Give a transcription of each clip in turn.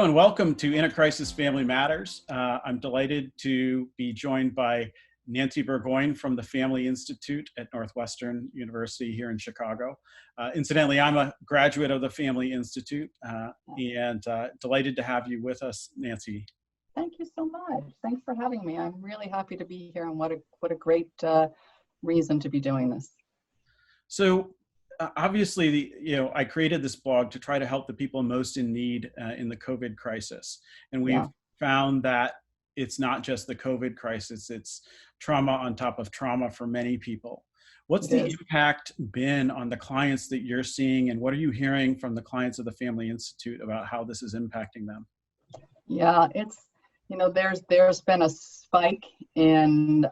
Hello and welcome to In a Crisis Family Matters. I'm delighted to be joined by Nancy Burgoyne from the Family Institute at Northwestern University here in Chicago. Incidentally, I'm a graduate of the Family Institute and delighted to have you with us, Nancy. Thank you so much. Thanks for having me. I'm really happy to be here, and what a great reason to be doing this. So obviously, I created this blog to try to help the people most in need in the COVID crisis. And we've found that it's not just the COVID crisis, it's trauma on top of trauma for many people. What's the impact been on the clients that you're seeing, and what are you hearing from the clients of the Family Institute about how this is impacting them? Yeah, there's been a spike in,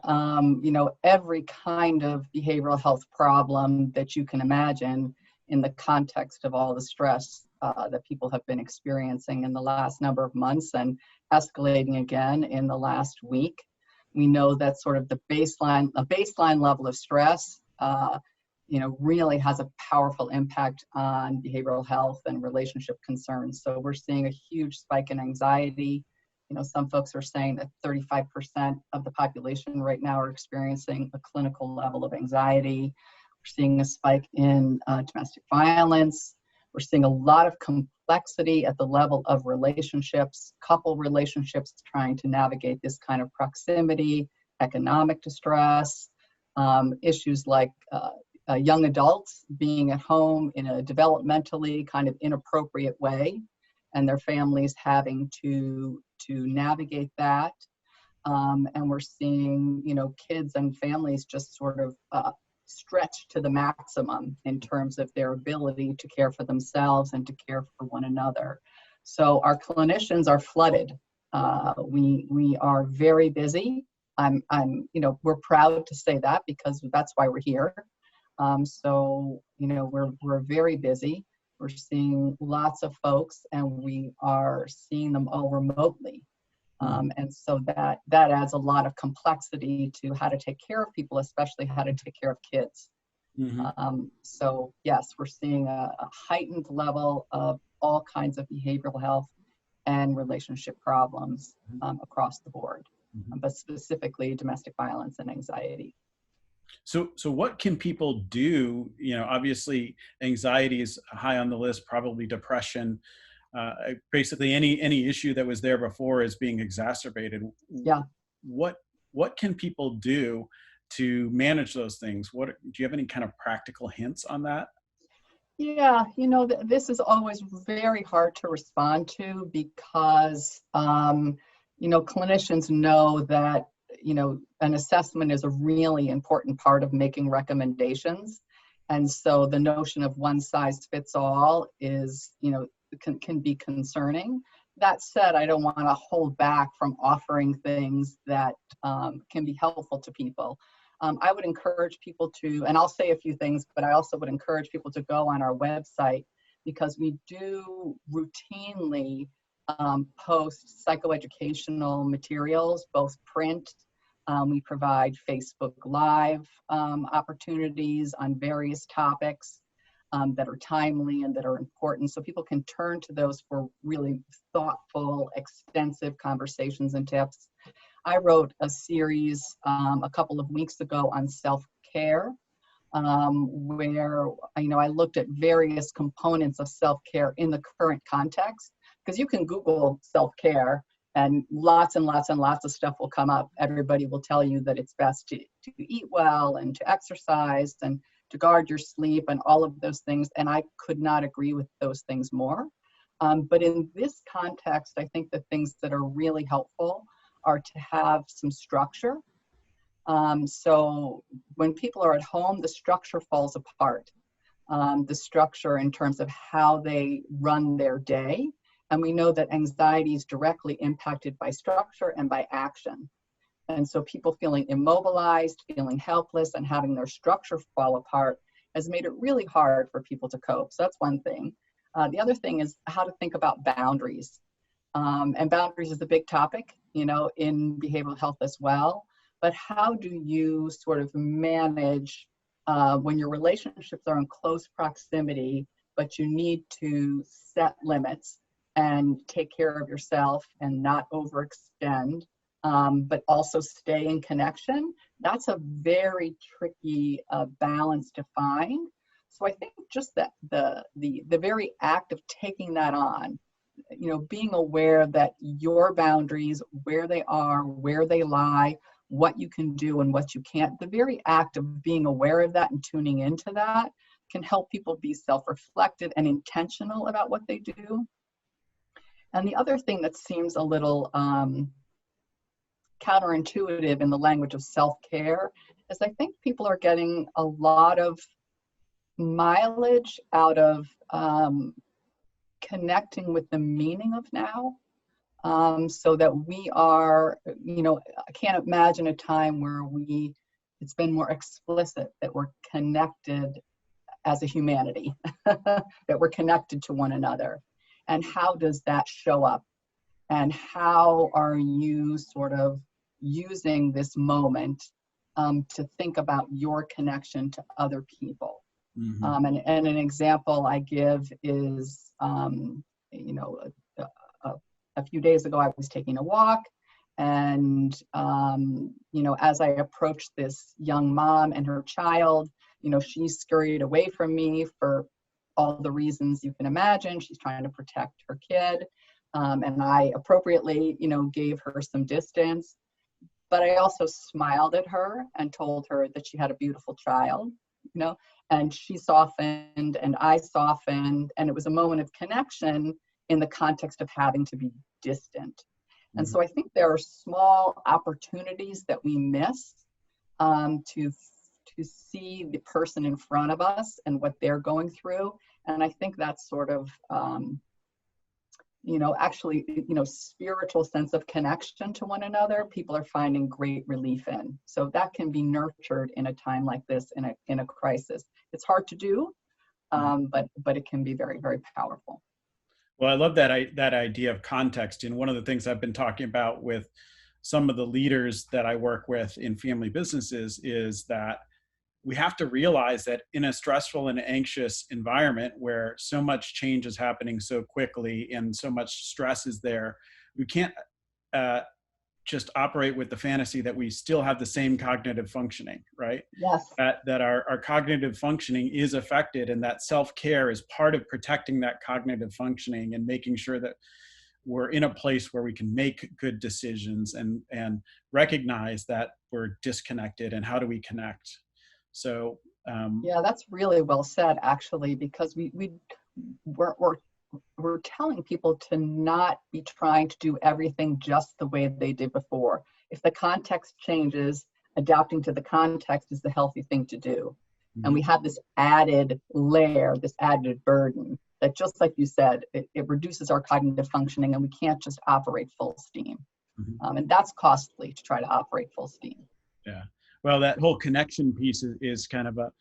every kind of behavioral health problem that you can imagine in the context of all the stress that people have been experiencing in the last number of months and escalating again in the last week. We know that sort of a baseline level of stress, really has a powerful impact on behavioral health and relationship concerns. So we're seeing a huge spike in anxiety. Some folks are saying that 35% of the population right now are experiencing a clinical level of anxiety. We're seeing a spike in domestic violence. We're seeing a lot of complexity at the level of relationships, couple relationships, trying to navigate this kind of proximity, economic distress, issues like young adults being at home in a developmentally kind of inappropriate way, and their families having to navigate that. And we're seeing, kids and families just sort of stretched to the maximum in terms of their ability to care for themselves and to care for one another. So our clinicians are flooded. We are very busy. We're proud to say that because that's why we're here. We're very busy. We're seeing lots of folks, and we are seeing them all remotely. And so that adds a lot of complexity to how to take care of people, especially how to take care of kids. Mm-hmm. So yes, we're seeing a heightened level of all kinds of behavioral health and relationship problems across the board, but specifically domestic violence and anxiety. So what can people do? Obviously anxiety is high on the list, probably depression. Basically any issue that was there before is being exacerbated. Yeah. What can people do to manage those things? Do you have any kind of practical hints on that? Yeah, this is always very hard to respond to because, clinicians know that, an assessment is a really important part of making recommendations. And so the notion of one size fits all is, can be concerning. That said, I don't want to hold back from offering things that can be helpful to people. I would encourage people to, and I'll say a few things, but I also would encourage people to go on our website because we do routinely post psychoeducational materials, both print. We provide Facebook Live opportunities on various topics that are timely and that are important. So people can turn to those for really thoughtful, extensive conversations and tips. I wrote a series a couple of weeks ago on self-care, where I looked at various components of self-care in the current context, because you can Google self-care and lots and lots and lots of stuff will come up. Everybody will tell you that it's best to eat well and to exercise and to guard your sleep and all of those things. And I could not agree with those things more. But in this context, I think the things that are really helpful are to have some structure. So when people are at home, the structure falls apart. The structure in terms of how they run their day. And we know that anxiety is directly impacted by structure and by action. And so people feeling immobilized, feeling helpless, and having their structure fall apart has made it really hard for people to cope. So that's one thing. The other thing is how to think about boundaries. And boundaries is a big topic, in behavioral health as well. But how do you sort of manage when your relationships are in close proximity, but you need to set limits? and take care of yourself and not overextend, but also stay in connection, that's a very tricky balance to find. So I think just that the very act of taking that on, being aware that your boundaries, where they are, where they lie, what you can do and what you can't, the very act of being aware of that and tuning into that can help people be self-reflective and intentional about what they do. And the other thing that seems a little counterintuitive in the language of self-care is I think people are getting a lot of mileage out of connecting with the meaning of now. So that we are, I can't imagine a time where it's been more explicit that we're connected as a humanity, that we're connected to one another. And how does that show up? And how are you sort of using this moment to think about your connection to other people? Mm-hmm. And an example I give is, a few days ago, I was taking a walk, and, as I approached this young mom and her child, she scurried away from me for all the reasons you can imagine. She's trying to protect her kid. And I appropriately, gave her some distance, but I also smiled at her and told her that she had a beautiful child, and she softened and I softened, and it was a moment of connection in the context of having to be distant. Mm-hmm. And so I think there are small opportunities that we miss to see the person in front of us and what they're going through. And I think that's sort of, spiritual sense of connection to one another, people are finding great relief in. So that can be nurtured in a time like this, in a crisis. It's hard to do, but it can be very, very powerful. Well, I love that idea of context. And one of the things I've been talking about with some of the leaders that I work with in family businesses is that we have to realize that in a stressful and anxious environment where so much change is happening so quickly and so much stress is there, we can't just operate with the fantasy that we still have the same cognitive functioning, right? Yes. That our cognitive functioning is affected, and that self-care is part of protecting that cognitive functioning and making sure that we're in a place where we can make good decisions and recognize that we're disconnected, and how do we connect? So yeah, that's really well said, actually, because we're telling people to not be trying to do everything just the way they did before. If the context changes, adapting to the context is the healthy thing to do. Mm-hmm. And we have this added layer, this added burden that, just like you said, it reduces our cognitive functioning, and we can't just operate full steam. Mm-hmm. And that's costly to try to operate full steam. Yeah. Well, that whole connection piece is kind of a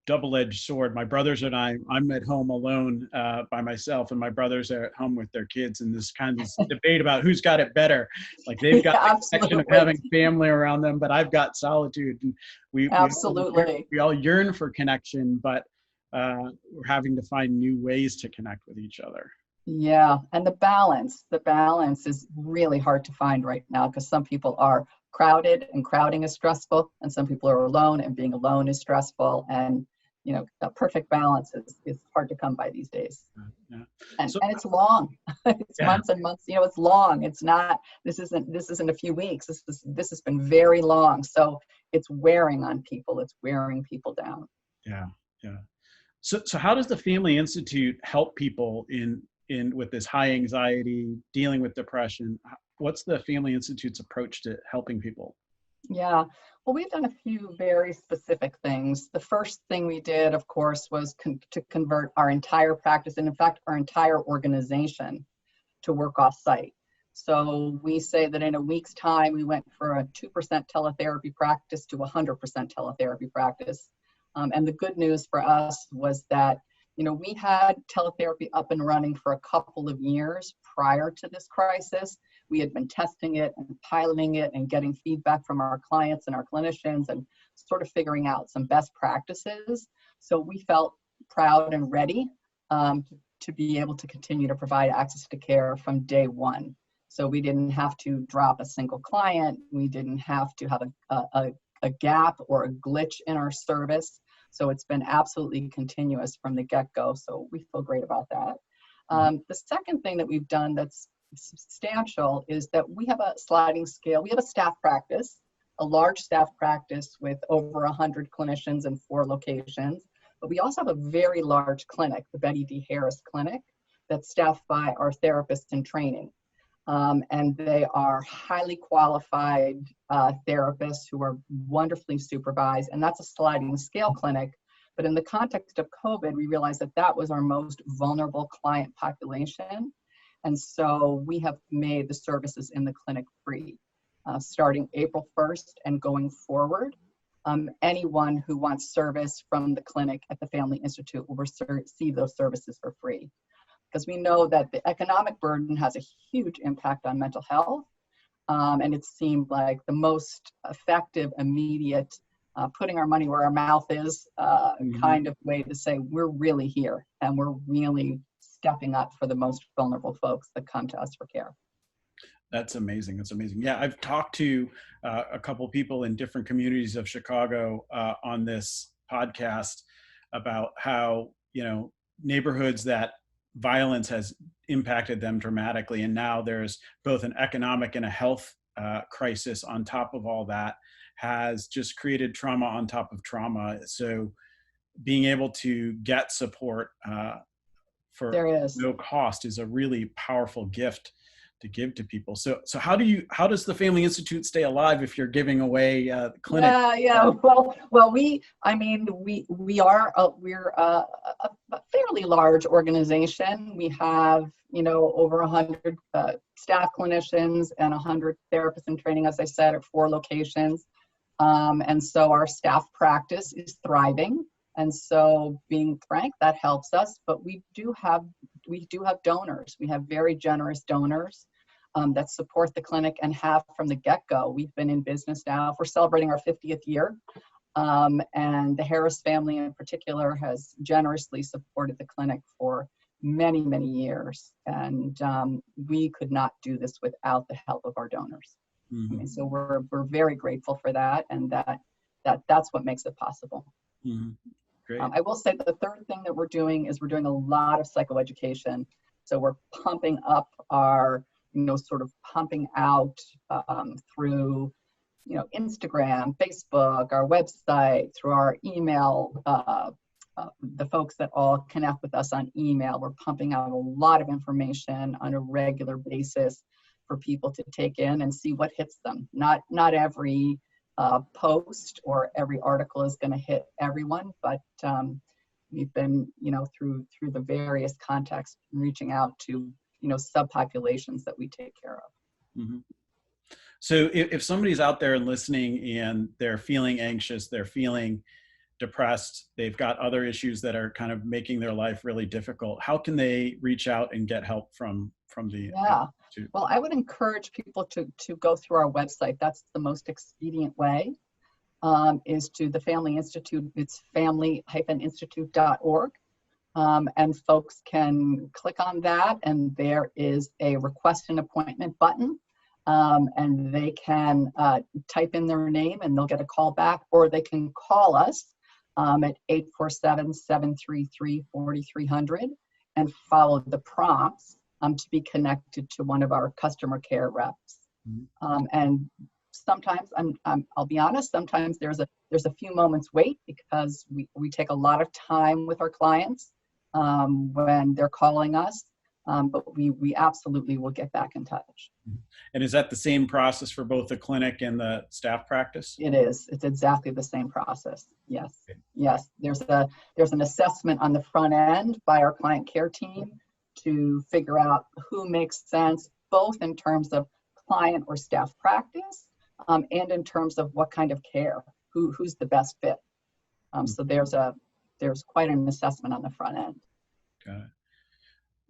double-edged sword. My brothers and I'm at home alone by myself, and my brothers are at home with their kids, and this kind of debate about who's got it better. Like, they've got the connection of having family around them, but I've got solitude. And we all yearn for connection, but we're having to find new ways to connect with each other. Yeah, and the balance is really hard to find right now, because some people are crowded, and crowding is stressful, and some people are alone, and being alone is stressful, and a perfect balance is hard to come by these days. Yeah. And it's long. It's months and months. It's long. It's not. This isn't a few weeks. This has been very long. So it's wearing on people. It's wearing people down. Yeah. So how does the Family Institute help people in with this high anxiety, dealing with depression? What's the Family Institute's approach to helping people? Yeah, well, we've done a few very specific things. The first thing we did, of course, was to convert our entire practice, and in fact, our entire organization, to work off-site. So we say that in a week's time, we went from a 2% teletherapy practice to 100% teletherapy practice. And the good news for us was that we had teletherapy up and running for a couple of years prior to this crisis. We had been testing it and piloting it and getting feedback from our clients and our clinicians and sort of figuring out some best practices. So we felt proud and ready to be able to continue to provide access to care from day one. So we didn't have to drop a single client. We didn't have to have a gap or a glitch in our service. So it's been absolutely continuous from the get-go. So we feel great about that. The second thing that we've done that's substantial is that we have a sliding scale. We have a staff practice, a large staff practice with over 100 clinicians in 4 locations. But we also have a very large clinic, the Betty D. Harris Clinic, that's staffed by our therapists in training. And they are highly qualified therapists who are wonderfully supervised. And that's a sliding scale clinic. But in the context of COVID, we realized that that was our most vulnerable client population. And so we have made the services in the clinic free, starting April 1st and going forward. Anyone who wants service from the clinic at the Family Institute will receive those services for free. Because we know that the economic burden has a huge impact on mental health. And it seemed like the most effective, immediate, putting our money where our mouth is kind of way to say, we're really here and we're really stepping up for the most vulnerable folks that come to us for care. That's amazing. That's amazing. Yeah, I've talked to a couple people in different communities of Chicago on this podcast about how, neighborhoods that violence has impacted them dramatically. And now there's both an economic and a health crisis on top of all that, has just created trauma on top of trauma. So being able to get support for no cost is a really powerful gift to give to people. So how does the Family Institute stay alive if you're giving away the clinic? Yeah. Well, we're a fairly large organization. We have, over 100 staff clinicians and 100 therapists in training, as I said, at 4 locations. And so our staff practice is thriving. And so being frank, that helps us, but we do have donors. We have very generous donors that support the clinic and have from the get-go. We've been in business now. We're celebrating our 50th year. And the Harris family in particular has generously supported the clinic for many, many years. And we could not do this without the help of our donors. Mm-hmm. I mean, so we're very grateful for that. And that's what makes it possible. Mm-hmm. Great. I will say that the third thing that we're doing is we're doing a lot of psychoeducation. So we're pumping up our, sort of pumping out through, Instagram, Facebook, our website, through our email, the folks that all connect with us on email. We're pumping out a lot of information on a regular basis for people to take in and see what hits them. Not every post or every article is going to hit everyone, but we've been, through the various contexts, reaching out to, subpopulations that we take care of. Mm-hmm. So if somebody's out there listening and they're feeling anxious, they're feeling depressed, they've got other issues that are kind of making their life really difficult, how can they reach out and get help from the Institute? Well, I would encourage people to go through our website. That's the most expedient way, is to the Family Institute. It's family-institute.org. And folks can click on that, and there is a request an appointment button. And they can type in their name and they'll get a call back, or they can call us at 847-733-4300 and follow the prompts to be connected to one of our customer care reps. Mm-hmm. And sometimes, I'll be honest, sometimes there's a few moments wait because we take a lot of time with our clients when they're calling us. But we absolutely will get back in touch. And is that the same process for both the clinic and the staff practice? It is. It's exactly the same process. Yes. Okay. Yes. There's an assessment on the front end by our client care team to figure out who makes sense, both in terms of client or staff practice, and in terms of what kind of care, who's the best fit. So there's quite an assessment on the front end. Got it.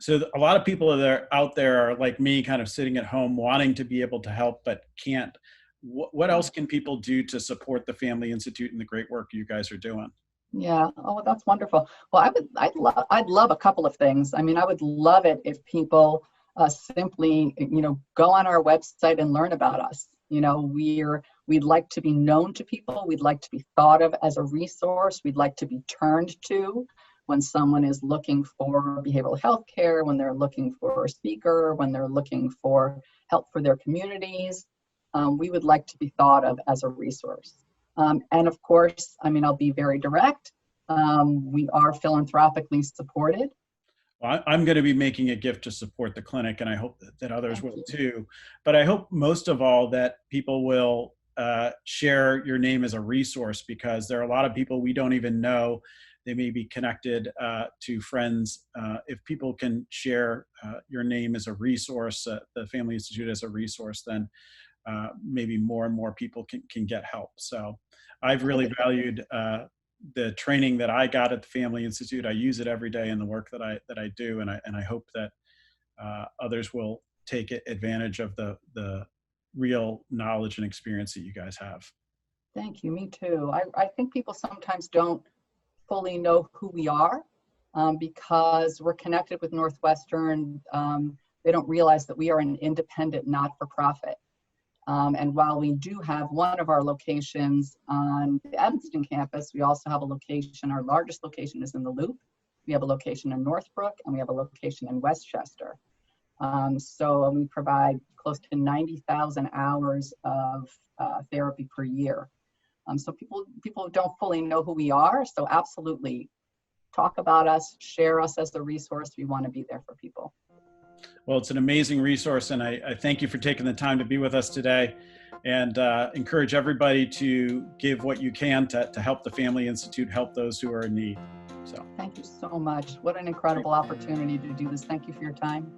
So a lot of people out there are like me, kind of sitting at home wanting to be able to help, but can't. What else can people do to support the Family Institute and the great work you guys are doing? Yeah. Oh, that's wonderful. Well, I'd love a couple of things. I mean, I would love it if people simply, go on our website and learn about us. We'd like to be known to people. We'd like to be thought of as a resource. We'd like to be turned to when someone is looking for behavioral health care, when they're looking for a speaker, when they're looking for help for their communities. We would like to be thought of as a resource. And of course, I mean, I'll be very direct. We are philanthropically supported. Well, I'm going to be making a gift to support the clinic, and I hope that others Thank will you. too. But I hope most of all that people will share your name as a resource, because there are a lot of people we don't even know. They may be connected to friends. If people can share your name as a resource, the Family Institute as a resource, then maybe more and more people can get help. So I've really valued the training that I got at the Family Institute. I use it every day in the work that I do, and I hope that others will take advantage of the real knowledge and experience that you guys have. Thank you. Me too. I think people sometimes don't fully know who we are because we're connected with Northwestern. They don't realize that we are an independent, not-for-profit. And while we do have one of our locations on the Evanston campus, we also have a location. Our largest location is in the Loop. We have a location in Northbrook, and we have a location in Westchester. So we provide close to 90,000 hours of therapy per year. So people don't fully know who we are. So absolutely, talk about us, share us as a resource. We want to be there for people. Well, it's an amazing resource, and I thank you for taking the time to be with us today, and encourage everybody to give what you can to help the Family Institute help those who are in need. So thank you so much. What an incredible opportunity to do this. Thank you for your time.